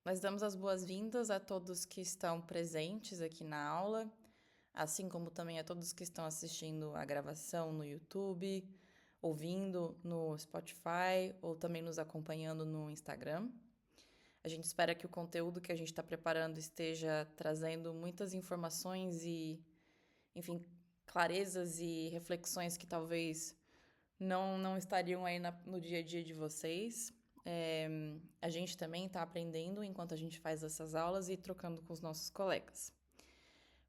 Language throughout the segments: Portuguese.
Nós damos as boas-vindas a todos que estão presentes aqui na aula, assim como também a todos que estão assistindo a gravação no YouTube, ouvindo no Spotify ou também nos acompanhando no Instagram. A gente espera que o conteúdo que a gente está preparando esteja trazendo muitas informações e, enfim, clarezas e reflexões que talvez não estariam aí no dia a dia de vocês. É, a gente também está aprendendo enquanto a gente faz essas aulas e trocando com os nossos colegas.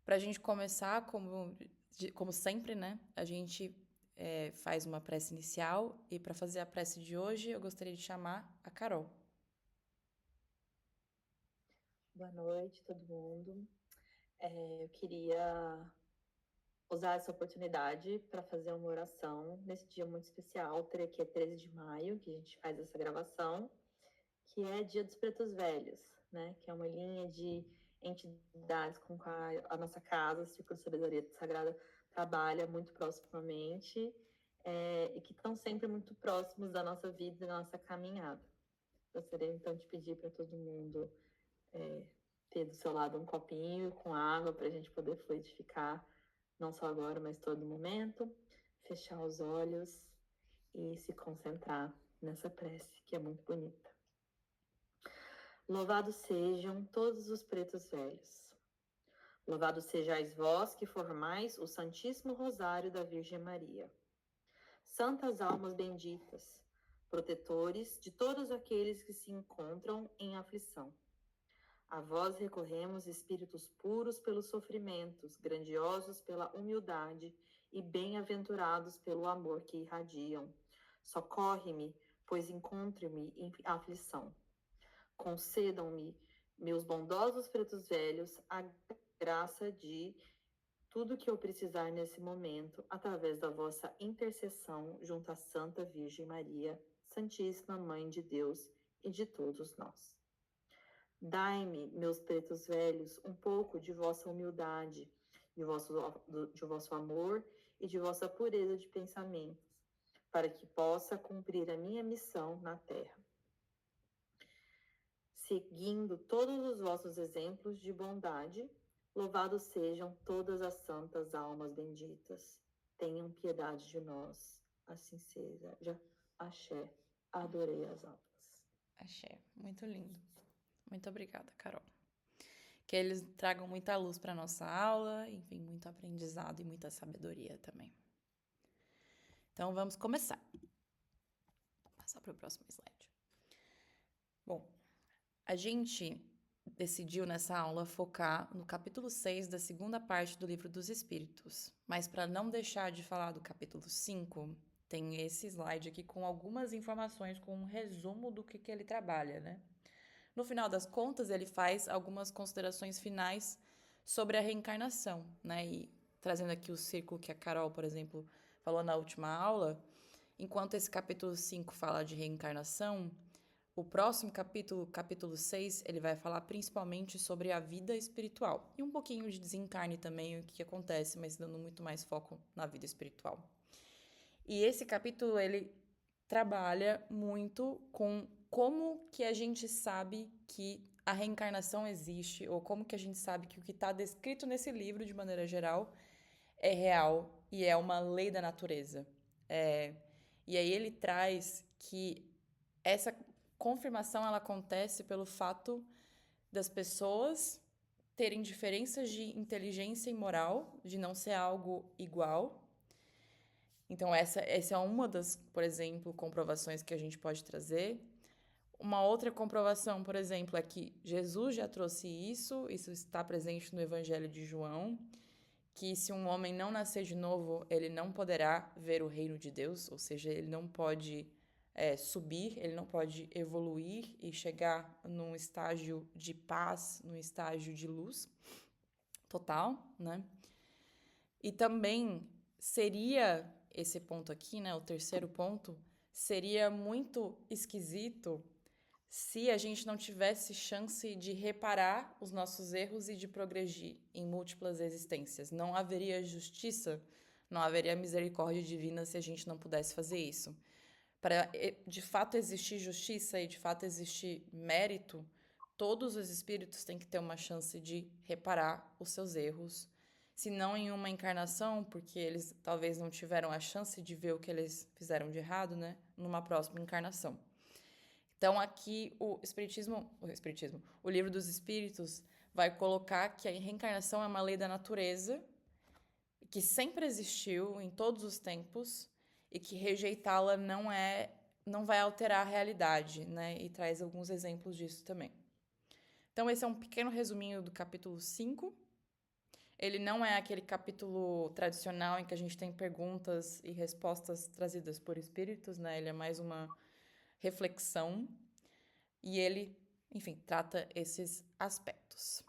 Para a gente começar, como sempre, né? A gente faz uma prece inicial e para fazer a prece de hoje eu gostaria de chamar a Carol. Boa noite, todo mundo. Eu queria usar essa oportunidade para fazer uma oração nesse dia muito especial, que é 13 de maio, que a gente faz essa gravação, que é Dia dos Pretos Velhos, né? Que é uma linha de entidades com a nossa casa, Círculo de Solidariedade Sagrada, trabalha muito proximamente e que estão sempre muito próximos da nossa vida e da nossa caminhada. Gostaria então de pedir para todo mundo ter do seu lado um copinho com água para a gente poder fluidificar, não só agora, mas todo momento. Fechar os olhos e se concentrar nessa prece, que é muito bonita. Louvado sejam todos os pretos velhos. Louvado sejais vós que formais o Santíssimo Rosário da Virgem Maria. Santas almas benditas, protetores de todos aqueles que se encontram em aflição. A vós recorremos, espíritos puros pelos sofrimentos, grandiosos pela humildade e bem-aventurados pelo amor que irradiam. Socorre-me, pois encontro-me em aflição. Concedam-me, meus bondosos pretos velhos, a graça de tudo que eu precisar nesse momento, através da vossa intercessão junto à Santa Virgem Maria, Santíssima Mãe de Deus e de todos nós. Dai-me, meus pretos velhos, um pouco de vossa humildade, de vosso amor e de vossa pureza de pensamentos, para que possa cumprir a minha missão na terra. Seguindo todos os vossos exemplos de bondade, louvados sejam todas as santas almas benditas. Tenham piedade de nós. Assim seja. Axé. Adorei as almas. Axé, muito lindo. Muito obrigada, Carol. Que eles tragam muita luz para nossa aula, enfim, muito aprendizado e muita sabedoria também. Então vamos começar. Vou passar para o próximo slide. Bom, a gente decidiu nessa aula focar no capítulo 6 da segunda parte do Livro dos Espíritos, mas para não deixar de falar do capítulo 5, tem esse slide aqui com algumas informações, com um resumo do que ele trabalha, né? No final das contas, ele faz algumas considerações finais sobre a reencarnação, né? E trazendo aqui o círculo que a Carol, por exemplo, falou na última aula, enquanto esse capítulo 5 fala de reencarnação, o próximo capítulo, capítulo 6, ele vai falar principalmente sobre a vida espiritual e um pouquinho de desencarne também, o que acontece, mas dando muito mais foco na vida espiritual. E esse capítulo ele trabalha muito com como que a gente sabe que a reencarnação existe, ou como que a gente sabe que o que está descrito nesse livro, de maneira geral, é real e é uma lei da natureza. E aí ele traz que essa confirmação ela acontece pelo fato das pessoas terem diferenças de inteligência e moral, de não ser algo igual. Então, essa é uma das, por exemplo, comprovações que a gente pode trazer. Uma outra comprovação, por exemplo, é que Jesus já trouxe isso está presente no Evangelho de João, que se um homem não nascer de novo, ele não poderá ver o reino de Deus, ou seja, ele não pode subir, ele não pode evoluir e chegar num estágio de paz, num estágio de luz total, né? E também seria esse ponto aqui, né, o terceiro ponto, seria muito esquisito se a gente não tivesse chance de reparar os nossos erros e de progredir em múltiplas existências. Não haveria justiça, não haveria misericórdia divina se a gente não pudesse fazer isso. Para de fato existir justiça e de fato existir mérito, todos os espíritos têm que ter uma chance de reparar os seus erros, se não em uma encarnação, porque eles talvez não tiveram a chance de ver o que eles fizeram de errado, né? Numa próxima encarnação. Então aqui o livro dos espíritos vai colocar que a reencarnação é uma lei da natureza, que sempre existiu em todos os tempos e que rejeitá-la não vai alterar a realidade, né? E traz alguns exemplos disso também. Então esse é um pequeno resuminho do capítulo 5. Ele não é aquele capítulo tradicional em que a gente tem perguntas e respostas trazidas por espíritos, né? Ele é mais uma reflexão e ele, enfim, trata esses aspectos.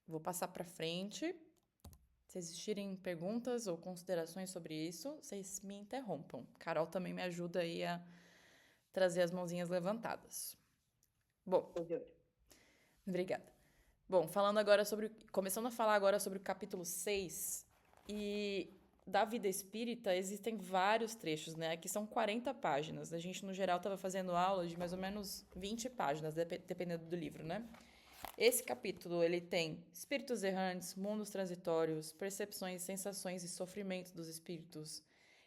Vou passar para frente. Se existirem perguntas ou considerações sobre isso, vocês me interrompam. Carol também me ajuda aí a trazer as mãozinhas levantadas. Bom, obrigada. Bom, começando a falar agora sobre o capítulo 6, e da vida espírita existem vários trechos, né? Aqui são 40 páginas. A gente, no geral, estava fazendo aula de mais ou menos 20 páginas, dependendo do livro, né? Esse capítulo, ele tem espíritos errantes, mundos transitórios, percepções, sensações e sofrimentos dos espíritos,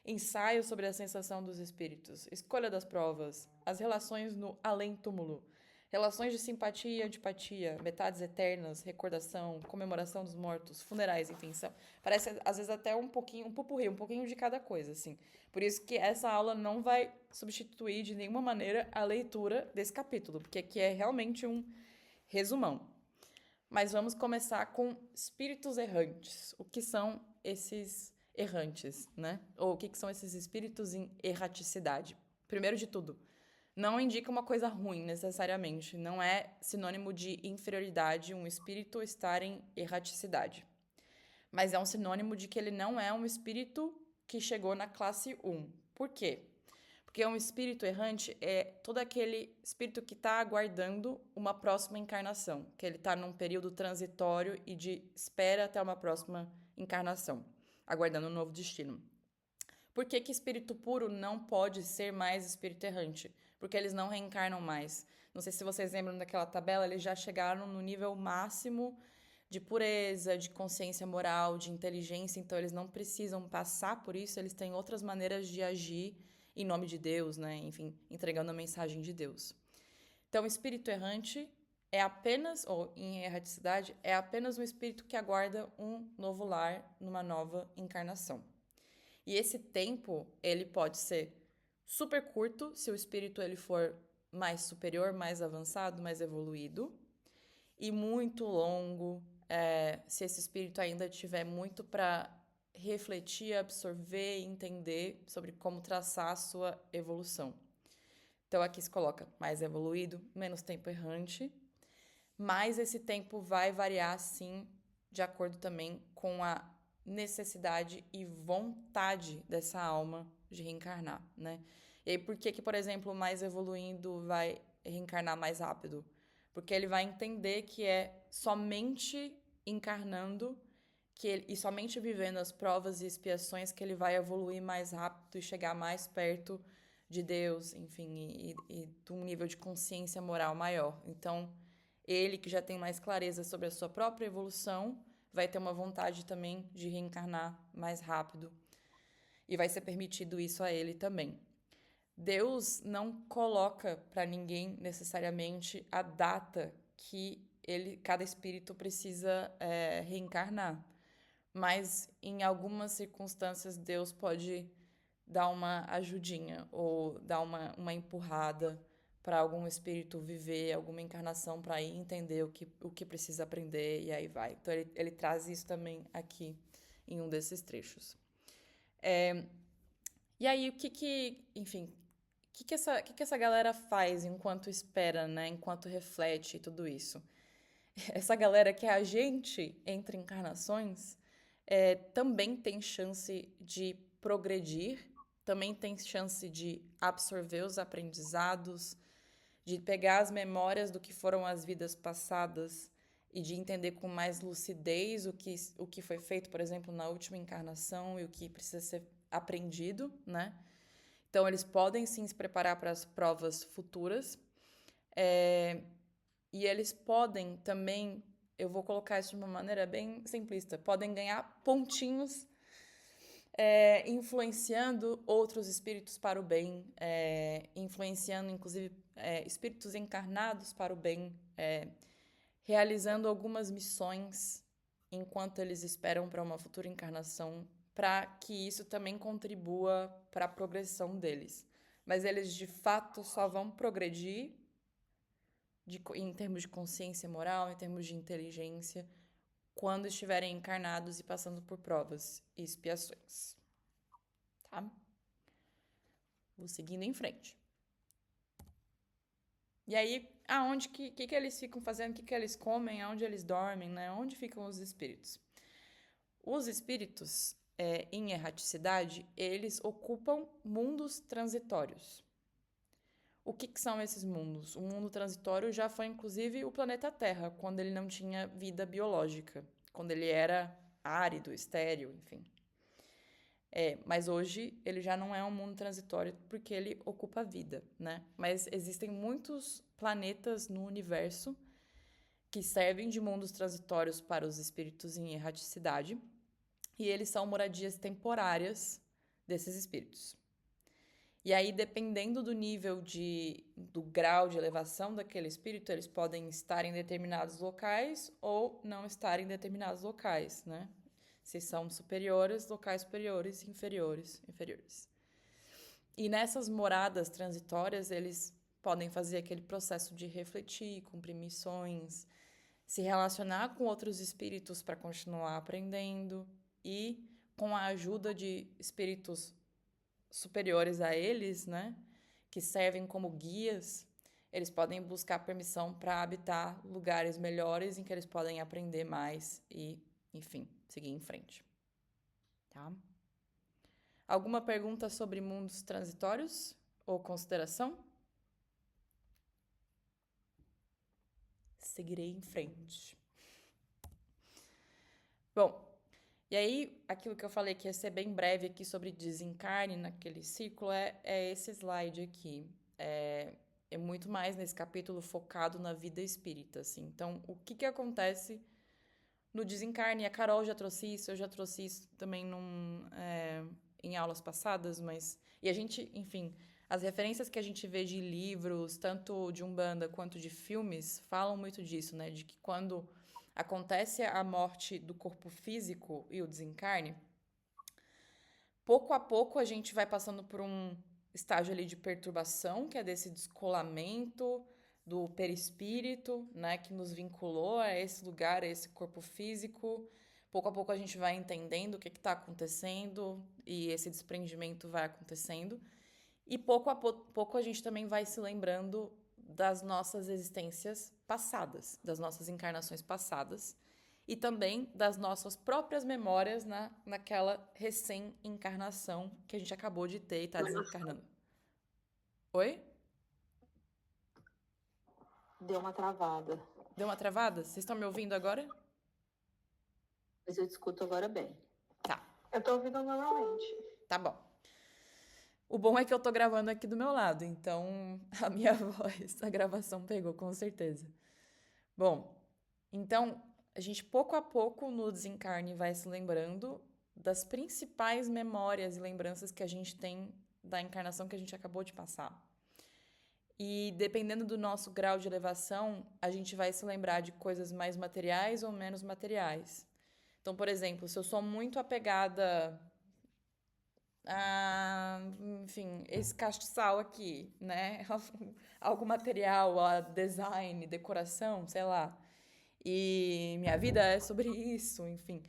ensaio sobre a sensação dos espíritos, escolha das provas, as relações no além-túmulo, relações de simpatia e antipatia, metades eternas, recordação, comemoração dos mortos, funerais, enfim, parece às vezes até um pupurri, um pouquinho de cada coisa, assim. Por isso que essa aula não vai substituir de nenhuma maneira a leitura desse capítulo, porque aqui é realmente um resumão. Mas vamos começar com espíritos errantes. O que são esses errantes, né? Ou o que são esses espíritos em erraticidade? Primeiro de tudo, não indica uma coisa ruim necessariamente. Não é sinônimo de inferioridade um espírito estar em erraticidade. Mas é um sinônimo de que ele não é um espírito que chegou na classe 1. Por quê? Porque um espírito errante é todo aquele espírito que está aguardando uma próxima encarnação, que ele está num período transitório e de espera até uma próxima encarnação, aguardando um novo destino. Por que espírito puro não pode ser mais espírito errante? Porque eles não reencarnam mais. Não sei se vocês lembram daquela tabela, eles já chegaram no nível máximo de pureza, de consciência moral, de inteligência, então eles não precisam passar por isso, eles têm outras maneiras de agir em nome de Deus, né? Enfim, entregando a mensagem de Deus. Então, o espírito errante é apenas, ou em erraticidade, é apenas um espírito que aguarda um novo lar numa nova encarnação. E esse tempo, ele pode ser super curto, se o espírito ele for mais superior, mais avançado, mais evoluído, e muito longo, se esse espírito ainda tiver muito para refletir, absorver e entender sobre como traçar a sua evolução. Então aqui se coloca mais evoluído, menos tempo errante, mas esse tempo vai variar sim, de acordo também com a necessidade e vontade dessa alma de reencarnar, né? E aí por que, por exemplo, o mais evoluindo vai reencarnar mais rápido? Porque ele vai entender que é somente encarnando e somente vivendo as provas e expiações que ele vai evoluir mais rápido e chegar mais perto de Deus, enfim, e de um nível de consciência moral maior. Então, ele que já tem mais clareza sobre a sua própria evolução, vai ter uma vontade também de reencarnar mais rápido e vai ser permitido isso a ele também. Deus não coloca para ninguém necessariamente a data que cada espírito precisa reencarnar. Mas em algumas circunstâncias Deus pode dar uma ajudinha ou dar uma empurrada para algum espírito viver alguma encarnação para ir entender o que precisa aprender e aí vai. Então ele traz isso também aqui em um desses trechos. E aí enfim, o que essa galera faz enquanto espera, né? Enquanto reflete e tudo isso? Essa galera que é a gente entre encarnações também tem chance de progredir, também tem chance de absorver os aprendizados, de pegar as memórias do que foram as vidas passadas e de entender com mais lucidez o que foi feito, por exemplo, na última encarnação e o que precisa ser aprendido, né? Então, eles podem sim se preparar para as provas futuras. E eles podem também, eu vou colocar isso de uma maneira bem simplista, podem ganhar pontinhos influenciando outros espíritos para o bem, influenciando inclusive espíritos encarnados para o bem, realizando algumas missões enquanto eles esperam para uma futura encarnação, para que isso também contribua para a progressão deles. Mas eles de fato só vão progredir em termos de consciência moral, em termos de inteligência, quando estiverem encarnados e passando por provas e expiações. Tá? Vou seguindo em frente. E aí, aonde que eles ficam fazendo, o que eles comem, aonde eles dormem, né? Onde ficam os espíritos? Os espíritos, em erraticidade, eles ocupam mundos transitórios. O que são esses mundos? O mundo transitório já foi, inclusive, o planeta Terra, quando ele não tinha vida biológica, quando ele era árido, estéril, enfim. Mas hoje ele já não é um mundo transitório porque ele ocupa a vida, né? Mas existem muitos planetas no universo que servem de mundos transitórios para os espíritos em erraticidade, e eles são moradias temporárias desses espíritos. E aí, dependendo do nível do grau de elevação daquele espírito, eles podem estar em determinados locais ou não estar em determinados locais, né? Se são superiores, locais superiores, inferiores, inferiores. E nessas moradas transitórias, eles podem fazer aquele processo de refletir, cumprir missões, se relacionar com outros espíritos para continuar aprendendo e, com a ajuda de espíritos superiores a eles, né, que servem como guias, eles podem buscar permissão para habitar lugares melhores em que eles podem aprender mais e, enfim, seguir em frente. Tá? Alguma pergunta sobre mundos transitórios ou consideração? Seguirei em frente. Bom, e aí, aquilo que eu falei que ia ser bem breve aqui sobre desencarne naquele círculo é esse slide aqui. É muito mais nesse capítulo focado na vida espírita, assim. Então, o que acontece no desencarne? A Carol já trouxe isso, eu já trouxe isso também em aulas passadas, mas... E a gente, enfim, as referências que a gente vê de livros, tanto de Umbanda quanto de filmes, falam muito disso, né? De que quando acontece a morte do corpo físico e o desencarne, pouco a pouco a gente vai passando por um estágio ali de perturbação, que é desse descolamento do perispírito, né, que nos vinculou a esse lugar, a esse corpo físico. Pouco a pouco a gente vai entendendo o que está acontecendo e esse desprendimento vai acontecendo. E pouco a pouco a gente também vai se lembrando das nossas existências passadas, das nossas encarnações passadas e também das nossas próprias memórias naquela recém-encarnação que a gente acabou de ter e está desencarnando. Oi? Deu uma travada. Deu uma travada? Vocês estão me ouvindo agora? Mas eu escuto agora bem. Tá. Eu tô ouvindo normalmente. Tá bom. O bom é que eu tô gravando aqui do meu lado, então a minha voz, a gravação pegou, com certeza. Bom, então a gente pouco a pouco no desencarne vai se lembrando das principais memórias e lembranças que a gente tem da encarnação que a gente acabou de passar. E dependendo do nosso grau de elevação, a gente vai se lembrar de coisas mais materiais ou menos materiais. Então, por exemplo, se eu sou muito apegada enfim, esse castiçal aqui, né? Algo material, a design, decoração, sei lá. E minha vida é sobre isso, enfim.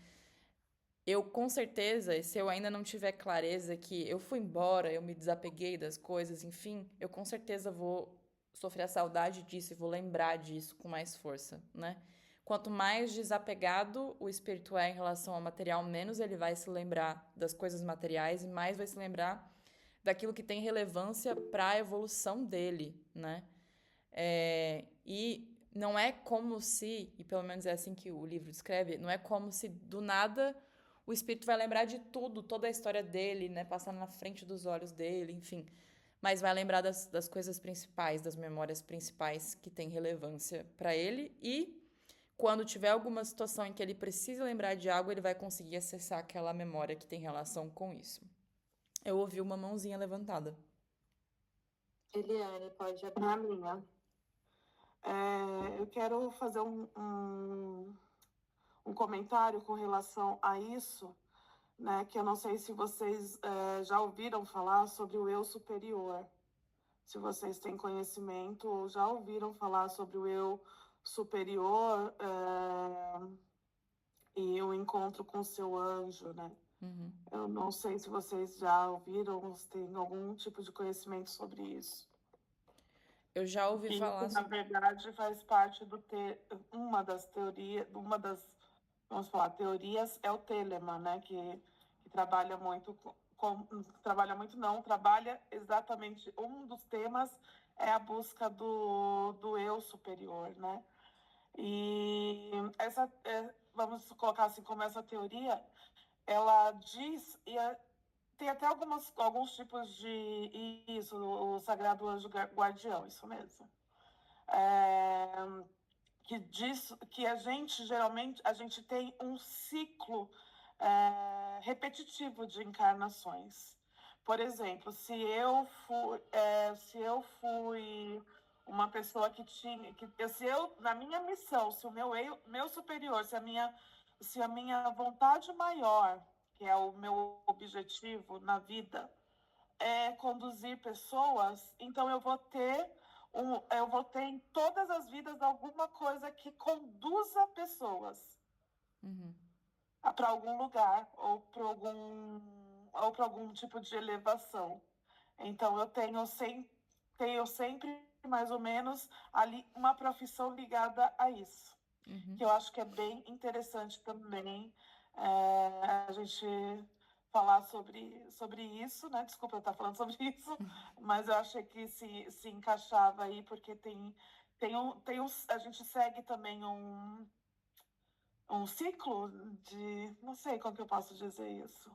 Eu, com certeza, se eu ainda não tiver clareza que eu fui embora, eu me desapeguei das coisas, enfim, eu com certeza vou sofrer a saudade disso e vou lembrar disso com mais força, né? Quanto mais desapegado o espírito é em relação ao material, menos ele vai se lembrar das coisas materiais e mais vai se lembrar daquilo que tem relevância para a evolução dele, né? E não é como se, e pelo menos é assim que o livro descreve, não é como se do nada o espírito vai lembrar de tudo, toda a história dele, né? Passar na frente dos olhos dele, enfim. mas vai lembrar das coisas principais, das memórias principais que têm relevância para ele, e quando tiver alguma situação em que ele precisa lembrar de algo, ele vai conseguir acessar aquela memória que tem relação com isso. Eu ouvi uma mãozinha levantada. Eliane, pode abrir. Na minha. Eu quero fazer um comentário com relação a isso, né? Que eu não sei se vocês já ouviram falar sobre o eu superior. Se vocês têm conhecimento ou já ouviram falar sobre o eu superior e o encontro com o seu anjo, né? Uhum. Eu não sei se vocês já ouviram ou se têm algum tipo de conhecimento sobre isso. Eu já ouvi falar Isso, na verdade, faz parte uma das teorias, vamos falar, teorias é o Telemann, né? Que trabalha muito trabalha exatamente, um dos temas é a busca do eu superior, né? E vamos colocar assim, como essa teoria, ela diz, tem até alguns tipos de isso, o Sagrado Anjo Guardião, isso mesmo. Que diz que geralmente, a gente tem um ciclo repetitivo de encarnações. Por exemplo, se eu fui uma pessoa na minha missão, se o meu superior, se a minha vontade maior, que é o meu objetivo na vida, é conduzir pessoas, então eu vou ter em todas as vidas alguma coisa que conduza pessoas para algum lugar ou para algum tipo de elevação. Então eu tenho sempre mais ou menos ali uma profissão ligada a isso, que eu acho que é bem interessante também a gente falar sobre isso, né? Desculpa eu estar falando sobre isso, mas eu achei que se encaixava aí, porque a gente segue também um ciclo de, não sei como que eu posso dizer isso.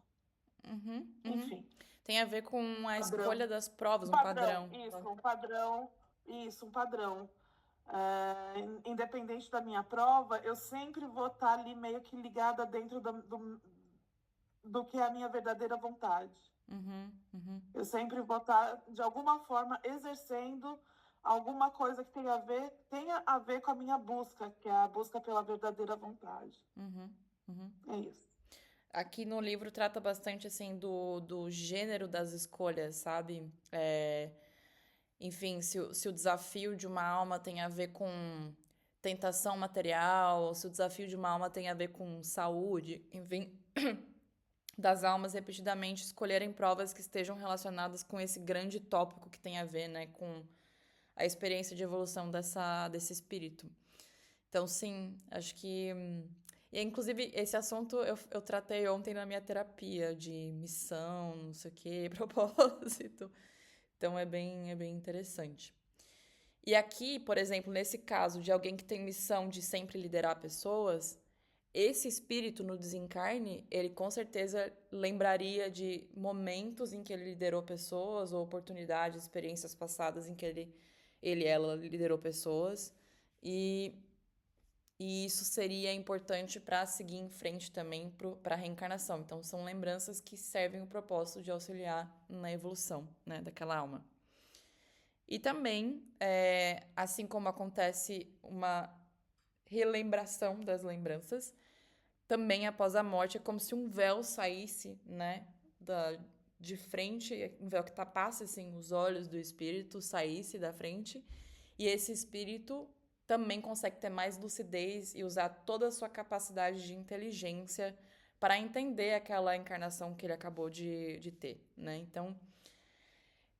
Enfim. Tem a ver com a escolha das provas, um padrão. padrão. Um padrão. Independente da minha prova, eu sempre vou estar ali meio que ligada dentro do que é a minha verdadeira vontade. Eu sempre vou estar, de alguma forma, exercendo alguma coisa que tenha a ver com a minha busca, que é a busca pela verdadeira vontade. É isso. Aqui no livro trata bastante, assim, do gênero das escolhas, sabe? Enfim, se o desafio de uma alma tem a ver com tentação material, se o desafio de uma alma tem a ver com saúde, enfim, das almas repetidamente escolherem provas que estejam relacionadas com esse grande tópico que tem a ver, né, com a experiência de evolução desse espírito. Então, sim, acho que... E, inclusive, esse assunto eu tratei ontem na minha terapia de missão, não sei o quê, propósito. Então, é bem interessante. E aqui, por exemplo, nesse caso de alguém que tem missão de sempre liderar pessoas, esse espírito no desencarne, ele com certeza lembraria de momentos em que ele liderou pessoas, ou oportunidades, experiências passadas em que ela liderou pessoas. E isso seria importante para seguir em frente também para a reencarnação. Então, são lembranças que servem o propósito de auxiliar na evolução, né, daquela alma. E também, assim como acontece uma relembração das lembranças, também após a morte é como se um véu saísse, né, de frente, um véu que tapasse assim, os olhos do espírito, saísse da frente, e esse espírito também consegue ter mais lucidez e usar toda a sua capacidade de inteligência para entender aquela encarnação que ele acabou de ter, né? Então,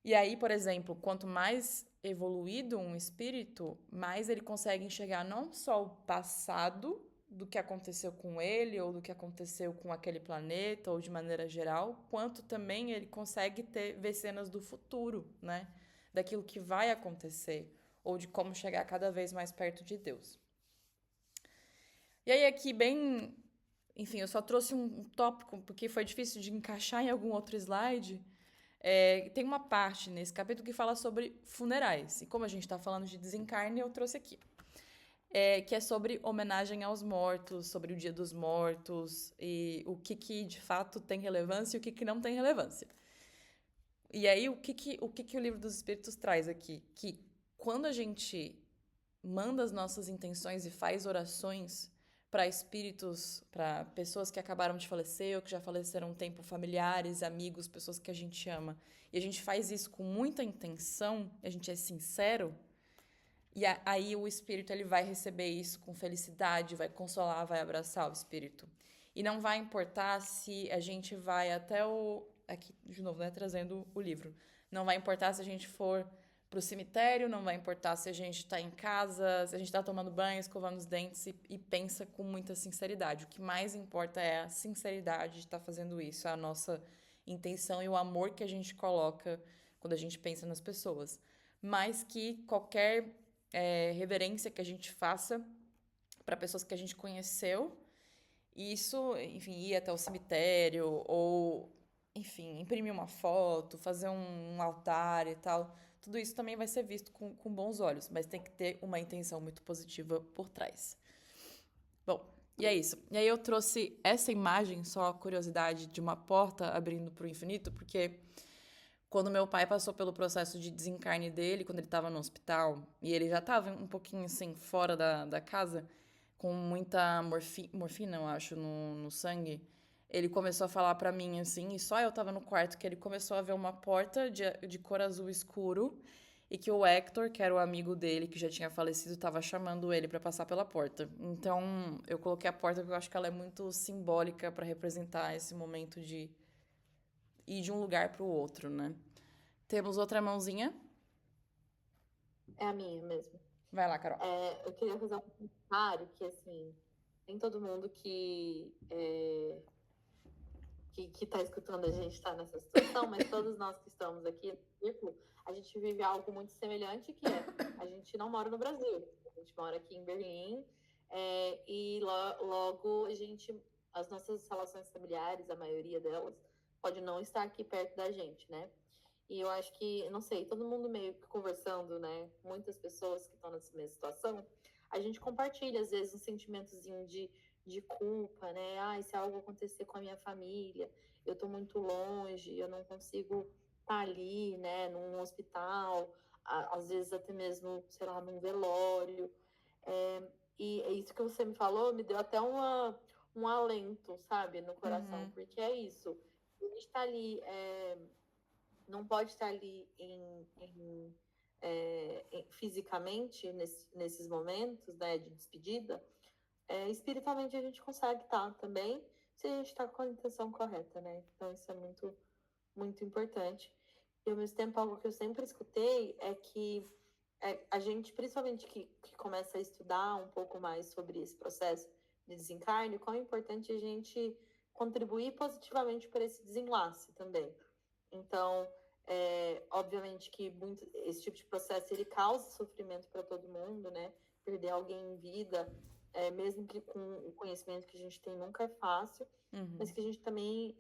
e aí, por exemplo, quanto mais evoluído um espírito, mais ele consegue enxergar não só o passado do que aconteceu com ele ou do que aconteceu com aquele planeta ou de maneira geral, quanto também ele consegue ver cenas do futuro, né? Daquilo que vai acontecer ou de como chegar cada vez mais perto de Deus. E aí aqui bem, enfim, eu só trouxe um tópico porque foi difícil de encaixar em algum outro slide, tem uma parte nesse capítulo que fala sobre funerais. E como a gente está falando de desencarne, eu trouxe aqui. Que é sobre homenagem aos mortos, sobre o Dia dos Mortos, e o que de fato tem relevância e o que não tem relevância. E aí, o que o Livro dos Espíritos traz aqui? Que quando a gente manda as nossas intenções e faz orações para espíritos, para pessoas que acabaram de falecer ou que já faleceram um tempo, familiares, amigos, pessoas que a gente ama, e a gente faz isso com muita intenção, a gente é sincero, e aí o espírito ele vai receber isso com felicidade, vai consolar, vai abraçar o espírito. E não vai importar se a gente vai até o... Aqui, de novo, né, trazendo o livro. Não vai importar se a gente for pro cemitério, não vai importar se a gente está em casa, se a gente está tomando banho, escovando os dentes e pensa com muita sinceridade. O que mais importa é a sinceridade de estar fazendo isso, a nossa intenção e o amor que a gente coloca quando a gente pensa nas pessoas. Mais que qualquer reverência que a gente faça para pessoas que a gente conheceu. E isso, enfim, ir até o cemitério ou, enfim, imprimir uma foto, fazer um altar e tal. Tudo isso também vai ser visto com bons olhos, mas tem que ter uma intenção muito positiva por trás. Bom, e é isso. E aí eu trouxe essa imagem, só a curiosidade, de uma porta abrindo para o infinito, porque quando meu pai passou pelo processo de desencarne dele, quando ele estava no hospital, e ele já estava um pouquinho assim, fora da casa, com muita morfina, eu acho, no sangue, ele começou a falar pra mim assim, e só eu tava no quarto que ele começou a ver uma porta de cor azul escuro e que o Hector, que era o amigo dele, que já tinha falecido, tava chamando ele pra passar pela porta. Então, eu coloquei a porta porque eu acho que ela é muito simbólica pra representar esse momento de ir de um lugar pro outro, né? Temos outra mãozinha. É a minha mesmo. Vai lá, Carol. Eu queria fazer um comentário que, assim, nem todo mundo que está escutando a gente está nessa situação, mas todos nós que estamos aqui no círculo, a gente vive algo muito semelhante, que é, a gente não mora no Brasil, a gente mora aqui em Berlim, e logo as nossas relações familiares, a maioria delas, pode não estar aqui perto da gente, né? E eu acho que, não sei, todo mundo meio que conversando, né? Muitas pessoas que estão nessa mesma situação, a gente compartilha, às vezes, um sentimentozinho de culpa, né? Ai, se algo acontecer com a minha família, eu tô muito longe, eu não consigo estar ali, né? Num hospital, às vezes até mesmo, sei lá, num velório. E isso que você me falou me deu até um alento, sabe, no coração, porque é isso. A gente tá ali, não pode estar ali fisicamente nesses momentos, né, de despedida. Espiritualmente a gente consegue estar também, se a gente está com a intenção correta, né? Então isso é muito, muito importante. E ao mesmo tempo, algo que eu sempre escutei é que a gente, principalmente que começa a estudar um pouco mais sobre esse processo de desencarne, quão é importante a gente contribuir positivamente para esse desenlace também. Então, obviamente que esse tipo de processo ele causa sofrimento para todo mundo, né? Perder alguém em vida, mesmo que com o conhecimento que a gente tem, nunca é fácil, mas que a gente também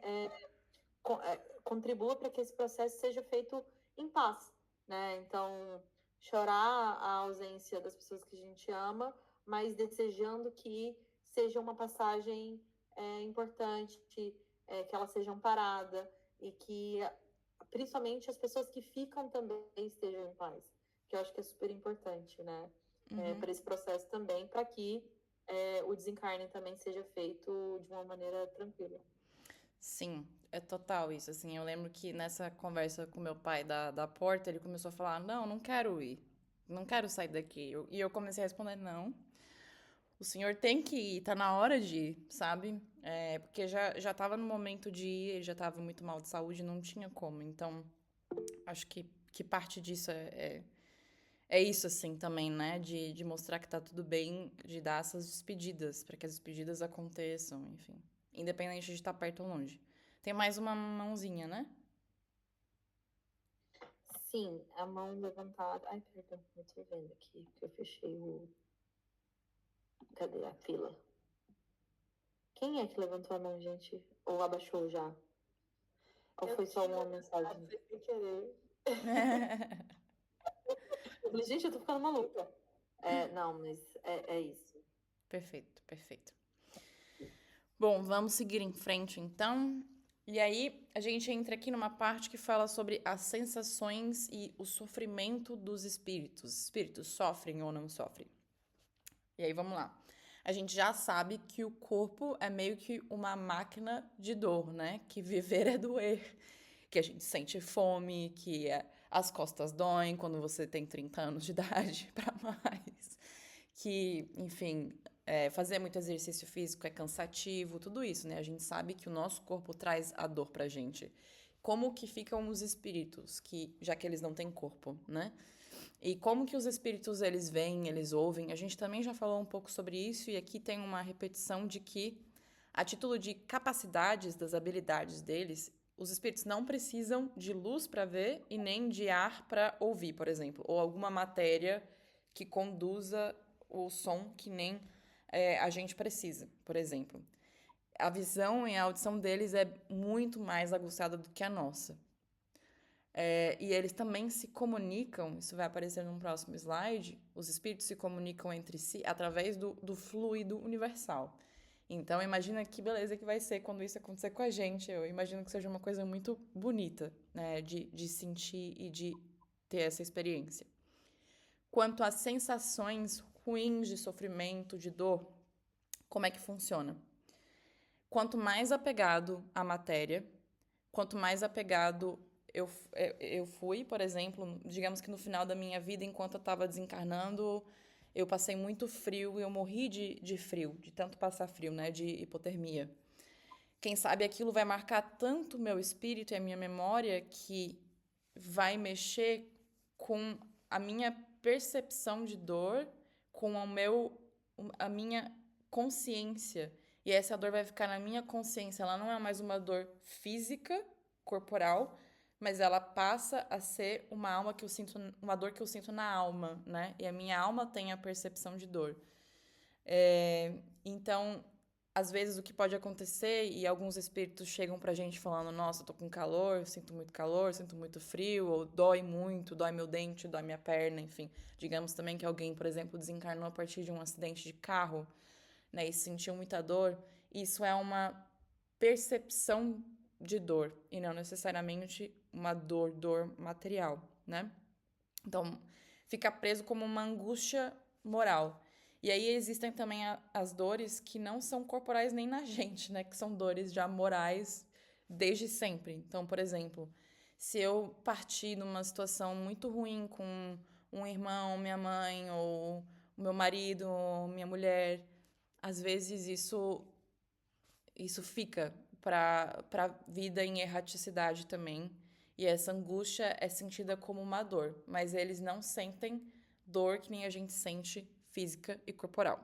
contribua para que esse processo seja feito em paz, né? Então, chorar a ausência das pessoas que a gente ama, mas desejando que seja uma passagem importante, que ela seja amparada e que principalmente as pessoas que ficam também estejam em paz, que eu acho que é super importante, né? Para esse processo também, para que o desencarne também seja feito de uma maneira tranquila. Sim, é total isso, assim, eu lembro que nessa conversa com meu pai da porta, ele começou a falar, não quero ir, não quero sair daqui, e eu comecei a responder, não, o senhor tem que ir, tá na hora de ir, sabe, porque já tava no momento de ir, ele já tava muito mal de saúde, não tinha como, então, acho que parte disso é isso, assim, também, né, de mostrar que tá tudo bem, de dar essas despedidas, para que as despedidas aconteçam, enfim, independente de estar perto ou longe. Tem mais uma mãozinha, né? Sim, a mão levantada. Ai, perdão, eu tô vendo aqui que eu fechei o. Cadê a fila? Quem é que levantou a mão, gente? Ou abaixou já? Ou Eu foi só uma tinha mensagem? foi sem querer. Eu falei, gente, eu tô ficando maluca. Não, mas é isso. Perfeito, perfeito. Bom, vamos seguir em frente então. E aí, a gente entra aqui numa parte que fala sobre as sensações e o sofrimento dos espíritos. Os espíritos sofrem ou não sofrem? E aí, vamos lá. A gente já sabe que o corpo é meio que uma máquina de dor, né? Que viver é doer. Que a gente sente fome, as costas doem quando você tem 30 anos de idade para mais. Que, enfim, fazer muito exercício físico é cansativo, tudo isso, né? A gente sabe que o nosso corpo traz a dor pra gente. Como que ficam os espíritos, já que eles não têm corpo, né? E como que os espíritos eles veem, eles ouvem? A gente também já falou um pouco sobre isso e aqui tem uma repetição de que a título de capacidades das habilidades deles, os espíritos não precisam de luz para ver e nem de ar para ouvir, por exemplo, ou alguma matéria que conduza o som que nem a gente precisa, por exemplo. A visão e a audição deles é muito mais aguçada do que a nossa. E eles também se comunicam, isso vai aparecer num próximo slide, os espíritos se comunicam entre si através do fluido universal. Então, imagina que beleza que vai ser quando isso acontecer com a gente. Eu imagino que seja uma coisa muito bonita, né, de sentir e de ter essa experiência. Quanto às sensações ruins de sofrimento, de dor, como é que funciona? Quanto mais apegado à matéria, quanto mais apegado eu fui, por exemplo, digamos que no final da minha vida, enquanto eu estava desencarnando, eu passei muito frio e eu morri de frio, de tanto passar frio, né, de hipotermia. Quem sabe aquilo vai marcar tanto o meu espírito e a minha memória que vai mexer com a minha percepção de dor, com a minha consciência. E essa dor vai ficar na minha consciência. Ela não é mais uma dor física, corporal, mas ela passa a ser uma dor que eu sinto na alma, né? E a minha alma tem a percepção de dor. Então, às vezes o que pode acontecer, e alguns espíritos chegam pra gente falando, nossa, eu tô com calor, sinto muito frio, ou dói muito, dói meu dente, dói minha perna, enfim. Digamos também que alguém, por exemplo, desencarnou a partir de um acidente de carro, né, e sentiu muita dor. Isso é uma percepção de dor, e não necessariamente uma dor material, né? Então, fica preso como uma angústia moral. E aí existem também as dores que não são corporais nem na gente, né? Que são dores já morais desde sempre. Então, por exemplo, se eu partir numa situação muito ruim com um irmão, minha mãe, ou o meu marido, ou minha mulher, às vezes isso fica para a vida em erraticidade também. E essa angústia é sentida como uma dor, mas eles não sentem dor que nem a gente sente física e corporal.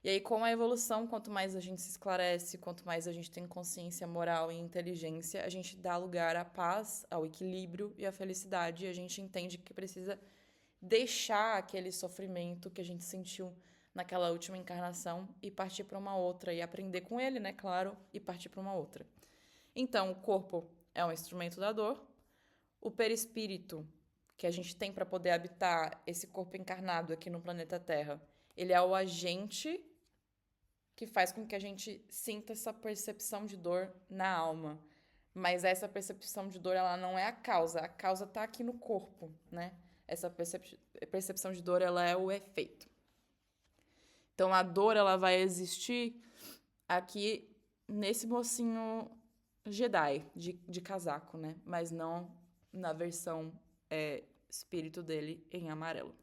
E aí, com a evolução, quanto mais a gente se esclarece, quanto mais a gente tem consciência moral e inteligência, a gente dá lugar à paz, ao equilíbrio e à felicidade. E a gente entende que precisa deixar aquele sofrimento que a gente sentiu naquela última encarnação e partir para uma outra e aprender com ele, né, claro, e partir para uma outra. Então, o corpo é um instrumento da dor, o perispírito que a gente tem para poder habitar esse corpo encarnado aqui no planeta Terra, ele é o agente que faz com que a gente sinta essa percepção de dor na alma. Mas essa percepção de dor, ela não é a causa está aqui no corpo, né? Essa percepção de dor, ela é o efeito. Então, a dor, ela vai existir aqui nesse mocinho Jedi, de casaco, né? Mas não na versão espírito dele em amarelo.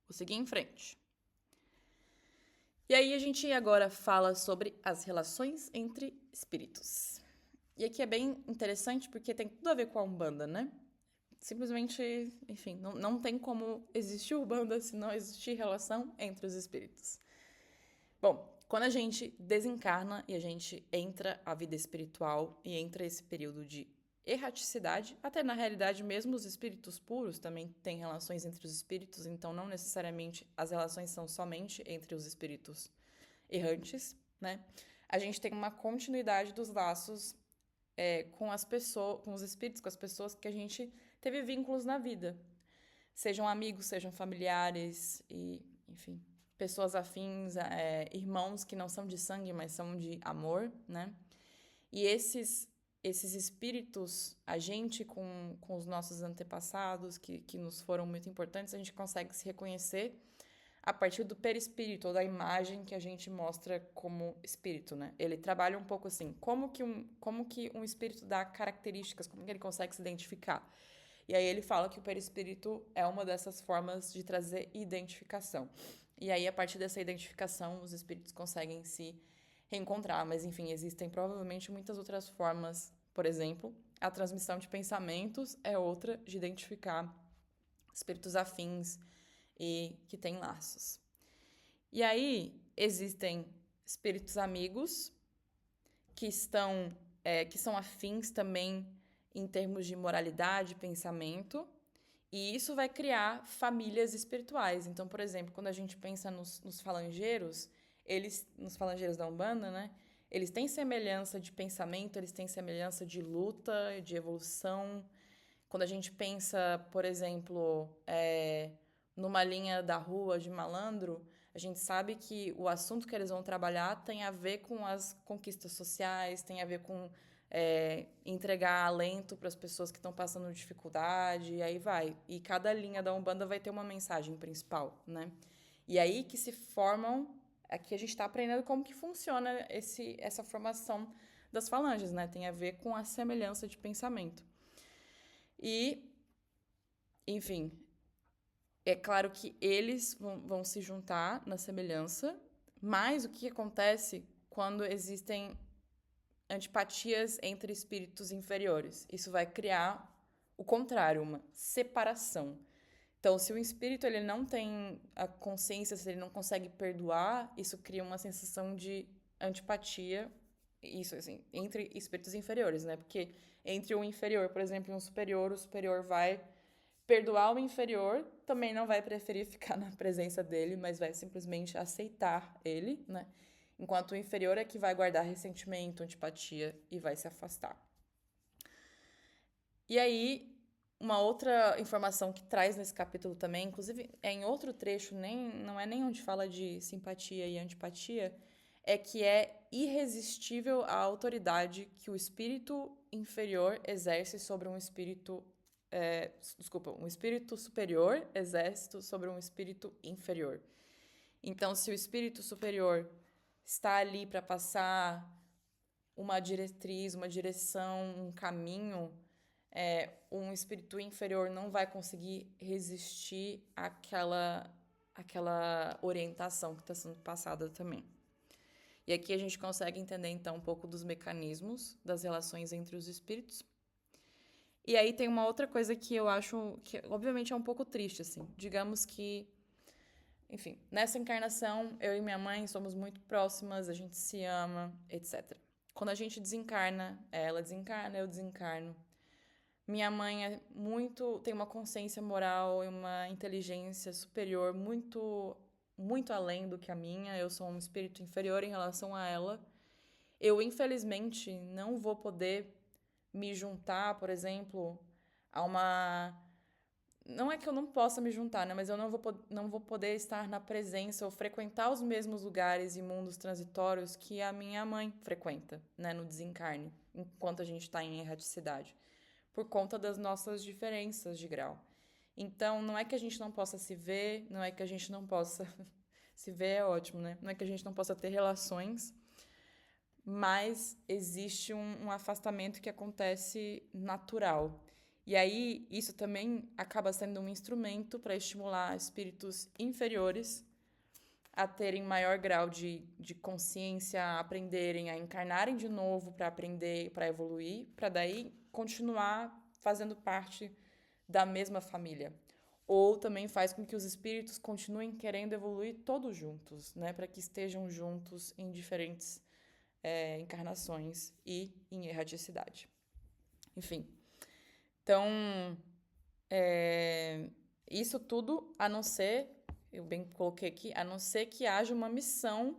Vou seguir em frente. E aí, a gente agora fala sobre as relações entre espíritos. E aqui é bem interessante porque tem tudo a ver com a Umbanda, né? Simplesmente, enfim, não tem como existir Umbanda se não existir relação entre os espíritos. Bom, quando a gente desencarna e a gente entra a vida espiritual e entra esse período de erraticidade, até na realidade mesmo os espíritos puros também têm relações entre os espíritos, então não necessariamente as relações são somente entre os espíritos errantes, né? A gente tem uma continuidade dos laços com as pessoas, com os espíritos, com as pessoas que a gente teve vínculos na vida. Sejam amigos, sejam familiares e, enfim, pessoas afins, irmãos que não são de sangue, mas são de amor, né? E esses espíritos, a gente com os nossos antepassados, que nos foram muito importantes, a gente consegue se reconhecer a partir do perispírito, ou da imagem que a gente mostra como espírito, né? Ele trabalha um pouco assim, como que um espírito dá características, como que ele consegue se identificar. E aí ele fala que o perispírito é uma dessas formas de trazer identificação. E aí, a partir dessa identificação, os espíritos conseguem se reencontrar. Mas, enfim, existem provavelmente muitas outras formas. Por exemplo, a transmissão de pensamentos é outra de identificar espíritos afins e que têm laços. E aí, existem espíritos amigos que são afins também em termos de moralidade, pensamento, e isso vai criar famílias espirituais. Então, por exemplo, quando a gente pensa nos falangeiros, nos falangeiros da Umbanda, né? Eles têm semelhança de pensamento, eles têm semelhança de luta, de evolução. Quando a gente pensa, por exemplo, numa linha da rua de malandro, a gente sabe que o assunto que eles vão trabalhar tem a ver com as conquistas sociais, tem a ver com entregar alento para as pessoas que estão passando dificuldade, e aí vai. E cada linha da Umbanda vai ter uma mensagem principal, né? E aí que se formam, aqui a gente está aprendendo como que funciona essa formação das falanges, né? Tem a ver com a semelhança de pensamento. E, enfim, é claro que eles vão se juntar na semelhança, mas o que acontece quando existem antipatias entre espíritos inferiores? Isso vai criar o contrário, uma separação. Então, se o espírito ele não tem a consciência, se ele não consegue perdoar, isso cria uma sensação de antipatia, isso assim, entre espíritos inferiores, né? Porque entre o inferior, por exemplo, e um superior, o superior vai perdoar o inferior, também não vai preferir ficar na presença dele, mas vai simplesmente aceitar ele, né? Enquanto o inferior é que vai guardar ressentimento, antipatia e vai se afastar. E aí, uma outra informação que traz nesse capítulo também, inclusive é em outro trecho, não é nem onde fala de simpatia e antipatia, é que é irresistível a autoridade que o espírito inferior exerce sobre um espírito. Um espírito superior exerce sobre um espírito inferior. Então, se o espírito superior está ali para passar uma diretriz, uma direção, um caminho, um espírito inferior não vai conseguir resistir àquela orientação que está sendo passada também. E aqui a gente consegue entender, então, um pouco dos mecanismos das relações entre os espíritos. E aí tem uma outra coisa que eu acho que, obviamente, é um pouco triste, assim. Digamos que, enfim, nessa encarnação, eu e minha mãe somos muito próximas, a gente se ama, etc. Quando a gente desencarna, ela desencarna, eu desencarno. Minha mãe tem uma consciência moral e uma inteligência superior muito, muito além do que a minha. Eu sou um espírito inferior em relação a ela. Eu, infelizmente, não vou poder me juntar, por exemplo, a uma... Não é que eu não possa me juntar, né? Mas eu não vou poder estar na presença ou frequentar os mesmos lugares e mundos transitórios que a minha mãe frequenta, né? No desencarne, enquanto a gente está em erraticidade, por conta das nossas diferenças de grau. Então, não é que a gente não possa se ver, não é que a gente não possa... Se ver é ótimo, né? Não é que a gente não possa ter relações, mas existe um afastamento que acontece natural. E aí, isso também acaba sendo um instrumento para estimular espíritos inferiores a terem maior grau de consciência, a aprenderem, a encarnarem de novo para aprender, para evoluir, para daí continuar fazendo parte da mesma família. Ou também faz com que os espíritos continuem querendo evoluir todos juntos, né? Para que estejam juntos em diferentes encarnações e em erraticidade. Enfim. Então, isso tudo, a não ser, eu bem coloquei aqui, a não ser que haja uma missão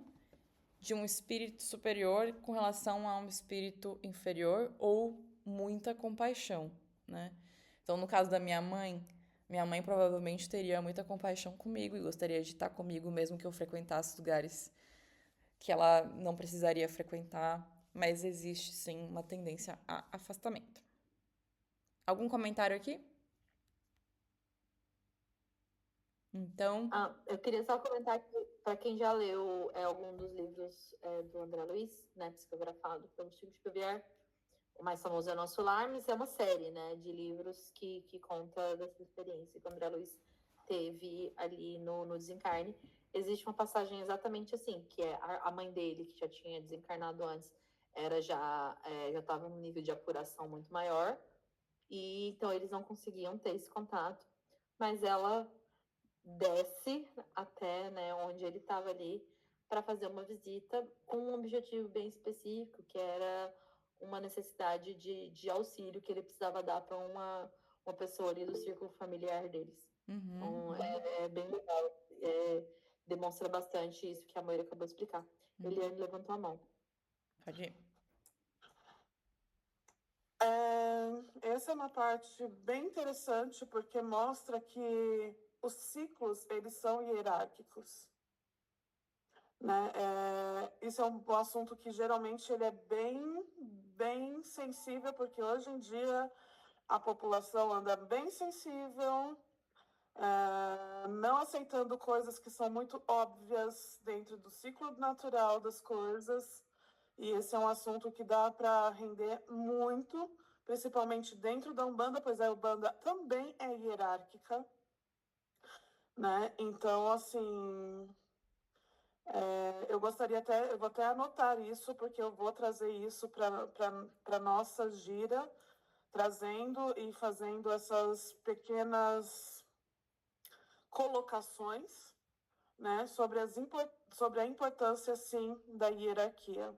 de um espírito superior com relação a um espírito inferior ou muita compaixão, né? Então, no caso da minha mãe provavelmente teria muita compaixão comigo e gostaria de estar comigo mesmo que eu frequentasse lugares que ela não precisaria frequentar, mas existe sim uma tendência a afastamento. Algum comentário aqui? Então, Eu queria só comentar que, para quem já leu algum dos livros do André Luiz, né, psicografado pelo Chico Xavier, o mais famoso é Nosso Lar, mas é uma série, né, de livros que conta dessa experiência que o André Luiz teve ali no desencarne. Existe uma passagem exatamente assim, que é a mãe dele, que já tinha desencarnado antes, já estava num nível de apuração muito maior, e então eles não conseguiam ter esse contato, mas ela desce até, né, onde ele estava ali para fazer uma visita com um objetivo bem específico, que era uma necessidade de auxílio que ele precisava dar para uma pessoa ali do círculo familiar deles. Então, é bem legal. Demonstra bastante isso que a Moira acabou de explicar. Eliane levantou a mão. pode ir. Essa é uma parte bem interessante, porque mostra que os ciclos, eles são hierárquicos. Né? Isso é um assunto que geralmente ele é bem sensível, porque hoje em dia a população anda bem sensível, não aceitando coisas que são muito óbvias dentro do ciclo natural das coisas. E esse é um assunto que dá para render muito, principalmente dentro da Umbanda, pois a Umbanda também é hierárquica, né? Então, assim, eu vou até anotar isso, porque eu vou trazer isso para nossa gira, trazendo e fazendo essas pequenas colocações, né, sobre a importância, sim, da hierarquia.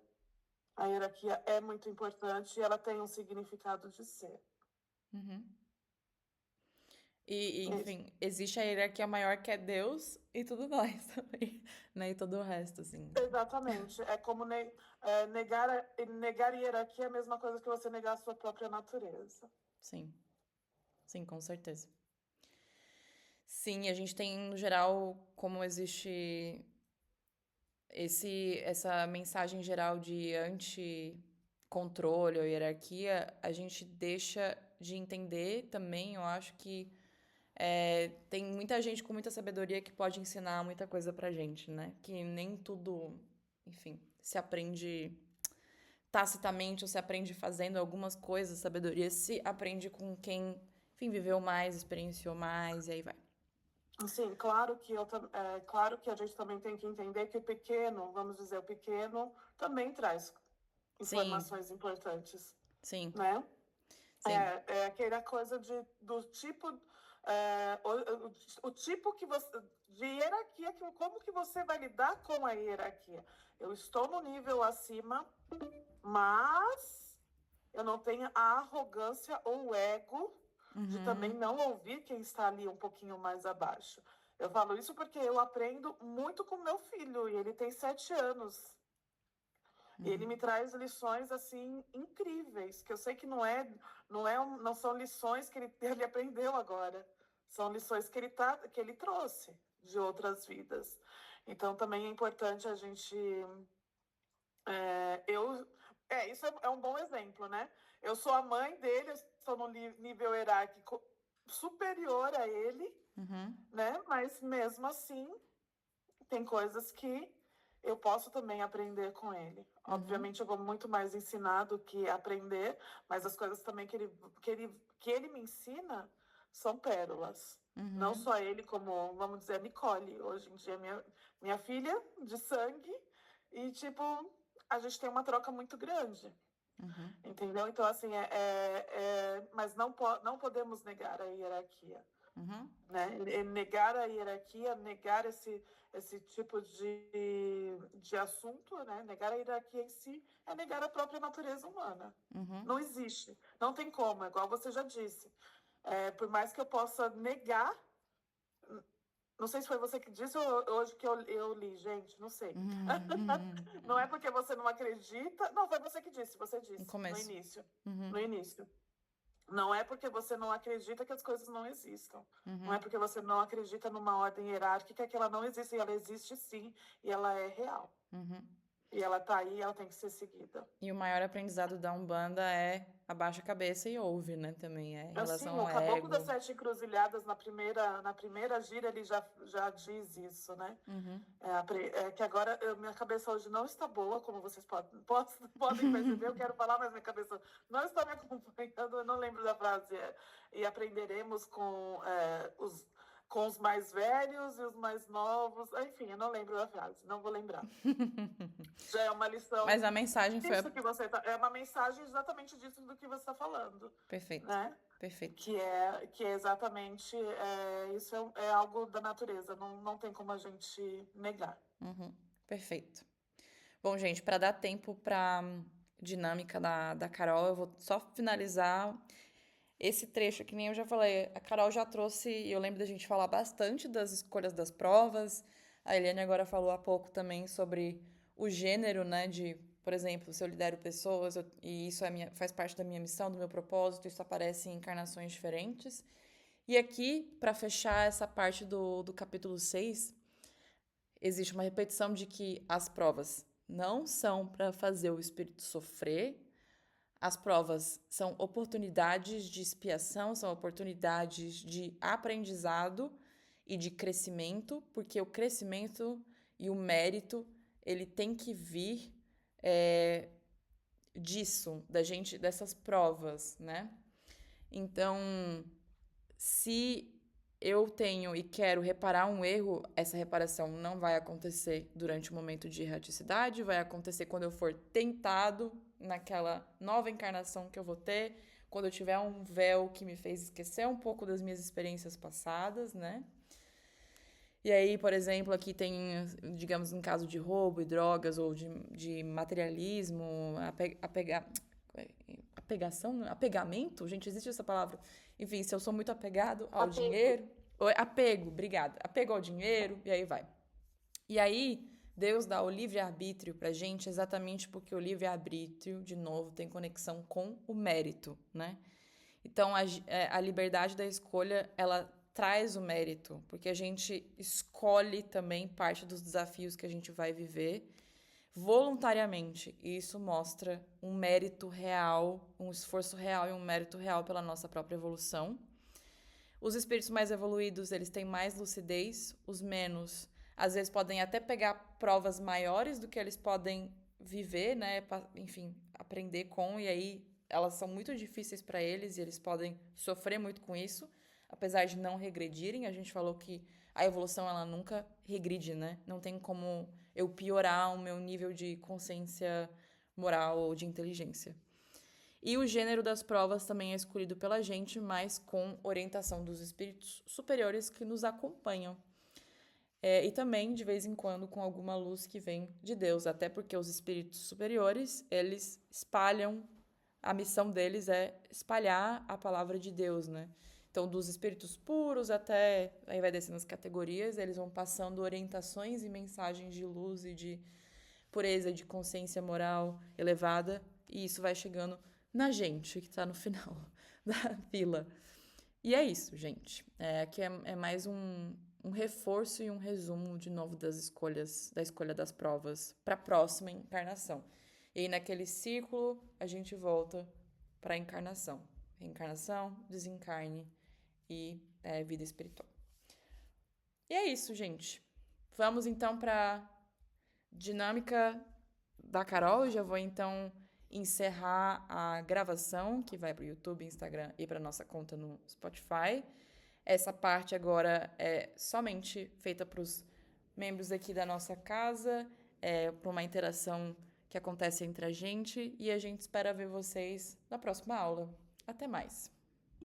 A hierarquia é muito importante e ela tem um significado de ser. E, enfim, existe a hierarquia maior que é Deus e tudo mais também, né? E todo o resto, assim. Exatamente. É como negar a hierarquia é a mesma coisa que você negar a sua própria natureza. Sim. Sim, com certeza. Sim, a gente tem, no geral, como existe essa mensagem geral de anti-controle ou hierarquia, a gente deixa de entender também, eu acho que tem muita gente com muita sabedoria que pode ensinar muita coisa pra gente, né? Que nem tudo, enfim, se aprende tacitamente ou se aprende fazendo algumas coisas, sabedoria se aprende com quem, enfim, viveu mais, experienciou mais, e aí vai. Sim, claro claro que a gente também tem que entender que o pequeno, vamos dizer, o pequeno também traz informações importantes, Sim, né? sim. É aquela coisa do tipo, o tipo que você, de hierarquia, como que você vai lidar com a hierarquia? Eu estou no nível acima, mas eu não tenho a arrogância ou o ego de também não ouvir quem está ali um pouquinho mais abaixo. Eu falo isso porque eu aprendo muito com meu filho, e ele tem 7 anos. E ele me traz lições assim incríveis, que eu sei que não são lições que ele aprendeu agora, são lições que ele trouxe de outras vidas. Então também é importante a gente isso é um bom exemplo, né? Eu sou a mãe dele, eu estou no nível hierárquico superior a ele, né? Mas mesmo assim, tem coisas que eu posso também aprender com ele. Obviamente, eu vou muito mais ensinar do que aprender, mas as coisas também que ele me ensina são pérolas. Não só ele, como, vamos dizer, a Nicole. Hoje em dia, minha filha de sangue. E, tipo, a gente tem uma troca muito grande. Entendeu? Então, assim, mas não podemos negar a hierarquia. Né? Negar a hierarquia, negar esse tipo de assunto, né? Negar a hierarquia em si é negar a própria natureza humana. Não existe, não tem como, igual você já disse. Por mais que eu possa negar, Não sei se foi você que disse ou hoje que eu li, gente, não sei. Não é porque você não acredita. Não, foi você que disse, você disse No começo. no início. No início. Não é porque você não acredita que as coisas não existam. Não é porque você não acredita numa ordem hierárquica que ela não existe. E ela existe sim, e ela é real. E ela tá aí, ela tem que ser seguida. E o maior aprendizado da Umbanda é abaixa a cabeça e ouve, né? Também é em relação o ao Caboclo das ego. Sete Encruzilhadas, na primeira gira, ele já diz isso, né? Que agora minha cabeça hoje não está boa, como vocês podem perceber. Eu quero falar, mas minha cabeça não está me acompanhando. Eu não lembro da frase. E aprenderemos com os mais velhos e os mais novos. Enfim, eu não lembro da frase, não vou lembrar. Já é uma lição. Mas a mensagem foi... Que você é uma mensagem exatamente disso do que você está falando. Perfeito. Né? Perfeito. Que é exatamente... isso é algo da natureza, não tem como a gente negar. Perfeito. Bom, gente, para dar tempo para dinâmica da Carol, eu vou só finalizar esse trecho, que nem eu já falei. A Carol já trouxe, e eu lembro da gente falar bastante das escolhas das provas. A Eliane agora falou há pouco também sobre o gênero, né? De, por exemplo, se eu lidero pessoas, e isso faz parte da minha missão, do meu propósito, isso aparece em encarnações diferentes. E aqui, para fechar essa parte do capítulo 6, existe uma repetição de que as provas não são para fazer o espírito sofrer. As provas são oportunidades de expiação, são oportunidades de aprendizado e de crescimento, porque o crescimento e o mérito, ele tem que vir disso, dessas provas, né? Então, se eu tenho e quero reparar um erro, essa reparação não vai acontecer durante o momento de erraticidade, vai acontecer quando eu for tentado naquela nova encarnação que eu vou ter, quando eu tiver um véu que me fez esquecer um pouco das minhas experiências passadas, né? E aí, por exemplo, aqui tem, digamos, um caso de roubo e drogas ou de materialismo, apegamento? Gente, existe essa palavra? Enfim, se eu sou muito apegado ao dinheiro... Apego, obrigada. Apego ao dinheiro, e aí vai. E aí, Deus dá o livre-arbítrio pra gente exatamente porque o livre-arbítrio, de novo, tem conexão com o mérito, né? Então, a liberdade da escolha, ela traz o mérito, porque a gente escolhe também parte dos desafios que a gente vai viver voluntariamente. E isso mostra um mérito real, um esforço real e um mérito real pela nossa própria evolução. Os espíritos mais evoluídos, eles têm mais lucidez, os menos, às vezes podem até pegar provas maiores do que eles podem viver, né? Enfim, aprender com, e aí elas são muito difíceis para eles e eles podem sofrer muito com isso, apesar de não regredirem. A gente falou que a evolução, ela nunca regride, né? Não tem como eu piorar o meu nível de consciência moral ou de inteligência. E o gênero das provas também é escolhido pela gente, mas com orientação dos espíritos superiores que nos acompanham. E também, de vez em quando, com alguma luz que vem de Deus, até porque os espíritos superiores, eles espalham, a missão deles é espalhar a palavra de Deus, né? Então, dos espíritos puros até, aí vai descendo as categorias, eles vão passando orientações e mensagens de luz e de pureza, de consciência moral elevada, e isso vai chegando na gente, que tá no final da fila. E é isso, gente. Aqui é mais um reforço e um resumo, de novo, da escolha das provas para a próxima encarnação. E aí, naquele ciclo, a gente volta para a encarnação. Reencarnação, desencarne e vida espiritual. E é isso, gente. Vamos, então, para dinâmica da Carol. Eu já vou, então, encerrar a gravação, que vai para o YouTube, Instagram e para nossa conta no Spotify. Essa parte agora é somente feita para os membros aqui da nossa casa, para uma interação que acontece entre a gente, e a gente espera ver vocês na próxima aula. Até mais!